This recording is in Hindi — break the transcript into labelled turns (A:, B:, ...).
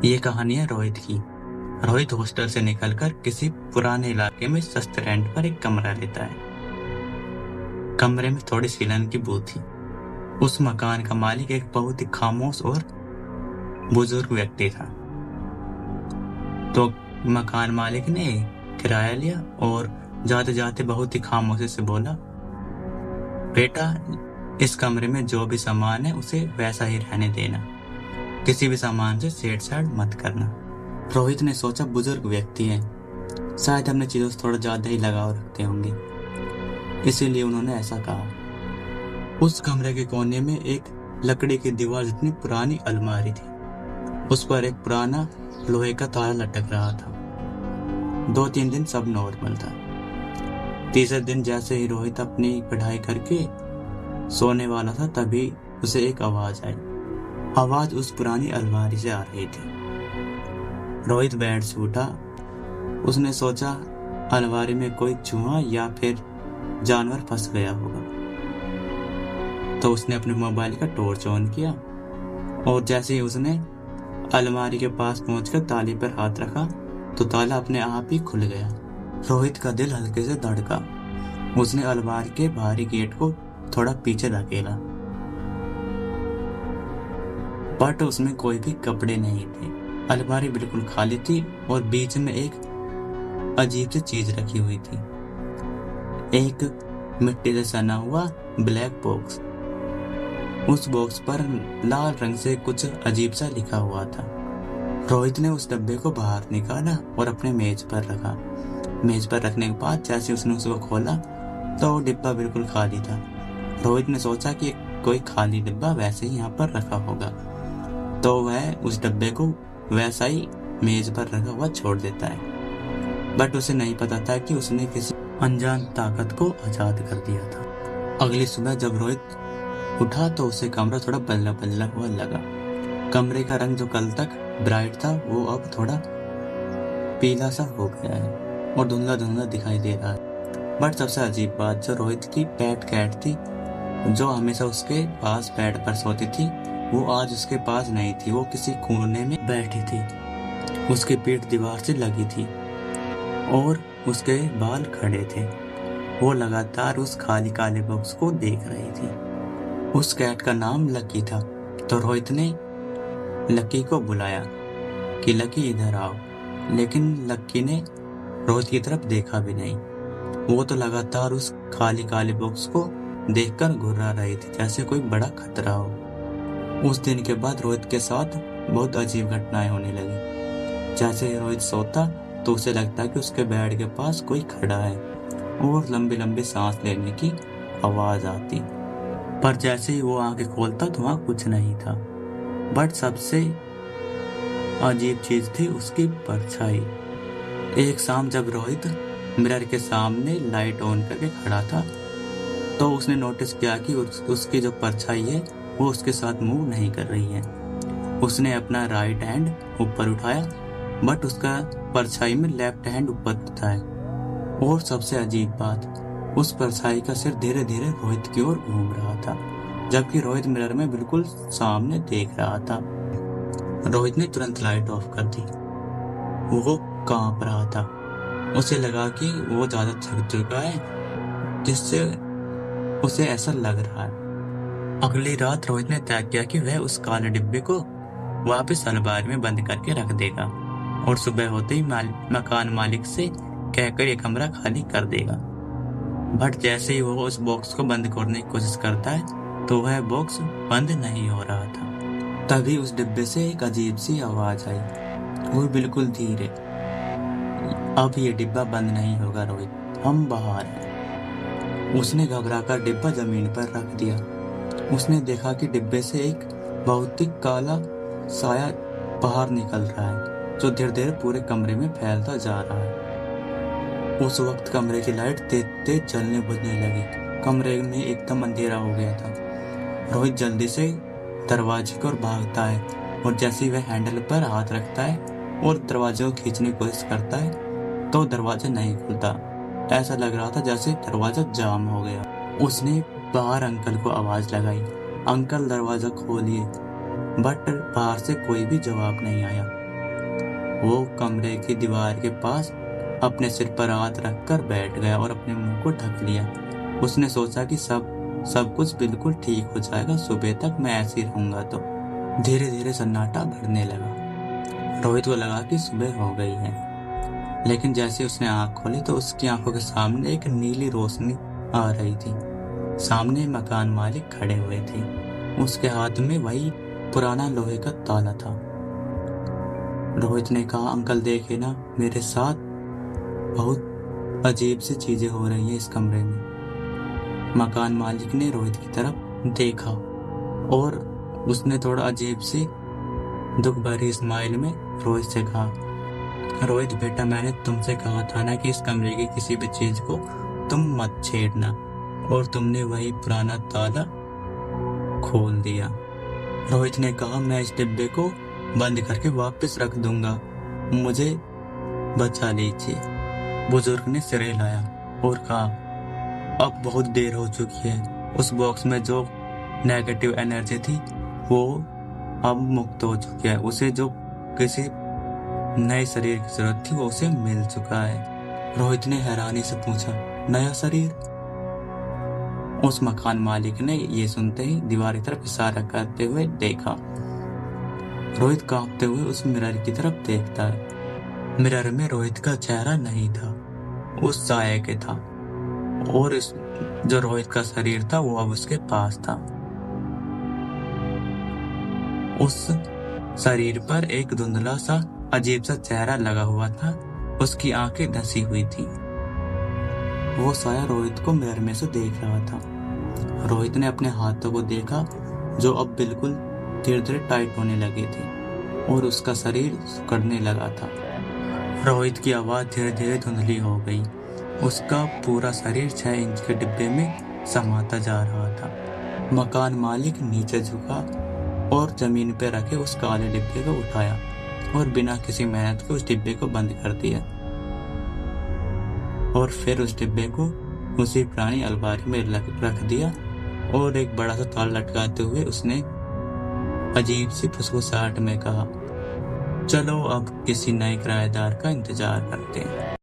A: ये कहानी है रोहित की। रोहित हॉस्टल से निकलकर किसी पुराने इलाके में सस्ते रेंट पर एक कमरा लेता है। कमरे में थोड़ी सीलन की बू थी। उस मकान का मालिक एक बहुत ही खामोश और बुजुर्ग व्यक्ति था। तो मकान मालिक ने किराया लिया और जाते जाते बहुत ही खामोशी से बोला, बेटा, इस कमरे में जो भी सामान है उसे वैसा ही रहने देना, किसी भी सामान से छेड़छाड़ मत करना। रोहित ने सोचा, बुजुर्ग व्यक्ति है, शायद अपने चीजों से थोड़ा ज्यादा ही लगाव रखते होंगे, इसीलिए उन्होंने ऐसा कहा। उस कमरे के कोने में एक लकड़ी की दीवार जितनी पुरानी अलमारी थी। उस पर एक पुराना लोहे का ताला लटक रहा था। 2-3 दिन सब नॉर्मल था। तीसरे दिन जैसे ही रोहित अपनी पढ़ाई करके सोने वाला था, तभी उसे एक आवाज आई। आवाज उस पुरानी अलमारी से आ रही थी। रोहित बेड से उठा। उसने सोचा, अलमारी में कोई चूहा या फिर जानवर फंस गया होगा। तो उसने अपने मोबाइल का टॉर्च ऑन किया और जैसे ही उसने अलमारी के पास पहुंचकर ताले पर हाथ रखा तो ताला अपने आप ही खुल गया। रोहित का दिल हल्के से धड़का। उसने अलमारी के बाहरी गेट को थोड़ा पीछे धकेला, बट उसमें कोई भी कपड़े नहीं थे। अलमारी बिल्कुल खाली थी और बीच में एक अजीब सी चीज रखी हुई थी, एक मिट्टी से सना हुआ ब्लैक बॉक्स। उस बॉक्स पर लाल रंग से कुछ अजीब सा लिखा हुआ था। रोहित ने उस डब्बे को बाहर निकाला और अपने मेज पर रखा। मेज पर रखने के बाद जैसे उसने उसको खोला तो वो डिब्बा बिल्कुल खाली था। रोहित ने सोचा कि कोई खाली डिब्बा वैसे ही यहाँ पर रखा होगा, तो वह उस डब्बे को वैसा ही मेज पर रखा हुआ छोड़ देता है। बट उसे नहीं पता था कि उसने किसी अनजान ताकत को आजाद कर दिया था। अगली सुबह जब रोहित उठा तो उसे कमरा थोड़ा बदला बदला हुआ लगा। कमरे का रंग जो कल तक ब्राइट था वो अब थोड़ा पीला सा हो गया है और धुंधला धुंधला दिखाई दे रहा है। बट सबसे अजीब बात, जो रोहित की पेट कैट थी, जो हमेशा उसके पास बेड पर सोती थी, वो आज उसके पास नहीं थी। वो किसी कोने में बैठी थी। उसकी पीठ दीवार से लगी थी और उसके बाल खड़े थे। वो लगातार उस खाली काले बॉक्स को देख रही थी। उस कैट का नाम लकी था। तो रोहित ने लकी को बुलाया कि लकी इधर आओ, लेकिन लकी ने रोहित की तरफ देखा भी नहीं। वो तो लगातार उस खाली काले बॉक्स को देखकर घुर्रा रही थी, जैसे कोई बड़ा खतरा हो। उस दिन के बाद रोहित के साथ बहुत अजीब घटनाएं होने लगी। जैसे ही रोहित सोता तो उसे लगता कि उसके बेड के पास कोई खड़ा है और लंबी लंबी सांस लेने की आवाज आती। पर जैसे ही वो आंखें खोलता तो वहां कुछ नहीं था। बट सबसे अजीब चीज थी उसकी परछाई। एक शाम जब रोहित मिरर के सामने लाइट ऑन करके खड़ा था तो उसने नोटिस किया कि उसकी जो परछाई है वो उसके साथ मूव नहीं कर रही है। उसने अपना राइट हैंड ऊपर उठाया, बट उसका परछाई में लेफ्ट हैंड ऊपर था। और सबसे अजीब बात, उस परछाई का सिर धीरे धीरे रोहित की ओर घूम रहा था, जबकि रोहित मिरर में बिल्कुल सामने देख रहा था। रोहित ने तुरंत लाइट ऑफ कर दी। वो कांप रहा था। उसे लगा कि वो ज्यादा थक चुका है, जिससे उसे ऐसा लग रहा है। अगली रात रोहित ने तय किया कि वह उस काले डिब्बे को वापस अलमारी में बंद करके रख देगा और सुबह होते ही मकान मालिक से कहकर ये कमरा खाली कर देगा। बट जैसे ही वो उस बॉक्स को बंद करने की कोशिश करता है तो वह बॉक्स बंद नहीं हो रहा था। तभी उस डिब्बे से एक अजीब सी आवाज आई, वो बिल्कुल धीरे, अब ये डिब्बा बंद नहीं होगा रोहित, हम बाहर हैं। उसने घबराकर डिब्बा जमीन पर रख दिया। उसने देखा कि डिब्बे से एक बहुत ही काला साया बाहर निकल रहा है, जो धीरे धीरे पूरे कमरे में फैलता जा रहा है। उस वक्त कमरे की लाइट तेज तेज जलने बुझने लगी। कमरे में एकदम अंधेरा हो गया था। रोहित जल्दी से दरवाजे की ओर भागता है और जैसे ही वह हैंडल पर हाथ रखता है और दरवाजे को खींचने की कोशिश करता है तो दरवाजा नहीं खुलता। ऐसा लग रहा था जैसे दरवाजा जाम हो गया। उसने बाहर अंकल को आवाज लगाई, अंकल दरवाजा खोलिए, बट बाहर से कोई भी जवाब नहीं आया। वो कमरे की दीवार के पास अपने सिर पर हाथ रखकर बैठ गया और अपने मुंह को ढक लिया। उसने सोचा कि सब कुछ बिल्कुल ठीक हो जाएगा, सुबह तक मैं ऐसे ही रहूंगा। तो धीरे धीरे सन्नाटा बढ़ने लगा। रोहित को लगा कि सुबह हो गई है, लेकिन जैसे उसने आंख खोली तो उसकी आंखों के सामने एक नीली रोशनी आ रही थी। सामने मकान मालिक खड़े हुए थे। उसके हाथ में वही पुराना लोहे का ताला था। रोहित ने कहा, अंकल देखिए ना, मेरे साथ बहुत अजीब सी चीजें हो रही हैं इस कमरे में। मकान मालिक ने रोहित की तरफ देखा और उसने थोड़ा अजीब सी दुख भरी स्माइल में रोहित से कहा, रोहित बेटा, मैंने तुमसे कहा था ना कि इस कमरे की किसी भी चीज को तुम मत छेड़ना, और तुमने वही पुराना ताला खोल दिया। रोहित ने कहा, मैं इस डिब्बे को बंद करके वापस रख दूंगा, मुझे बचा लीजिए। बुजुर्ग ने सिर हिलाया और कहा, अब बहुत देर हो चुकी है। उस बॉक्स में जो नेगेटिव एनर्जी थी वो अब मुक्त हो चुकी है। उसे जो किसी नए शरीर की जरूरत थी वो उसे मिल चुका है। रोहित ने हैरानी से पूछा, नया शरीर? उस मकान मालिक ने ये सुनते ही दीवार की तरफ इशारा करते हुए देखा। रोहित कांपते हुए उस मिरर की तरफ देखता है। मिरर में रोहित का चेहरा नहीं था, उस साये के था, और जो रोहित का शरीर था वो अब उसके पास था। उस शरीर पर एक धुंधला सा अजीब सा चेहरा लगा हुआ था। उसकी आंखें धंसी हुई थी। वो साया रोहित को मिरर में से देख रहा था। रोहित ने अपने हाथों को देखा जो अब बिल्कुल धीरे धीरे टाइट होने लगे थे और उसका शरीर सिकुड़ने लगा था। रोहित की आवाज धीरे धीरे धुंधली हो गई। उसका पूरा शरीर 6 इंच के डिब्बे में समाता जा रहा था। मकान मालिक नीचे झुका और जमीन पर रखे उस काले डिब्बे को उठाया और बिना किसी मेहनत के उस डिब्बे को बंद कर दिया, और फिर उस डिब्बे को उसी पुरानी अलमारी में रख दिया और एक बड़ा सा ताला लटकाते हुए उसने अजीब सी फुसफुसाहट में कहा, चलो अब किसी नए किराएदार का इंतजार करते हैं।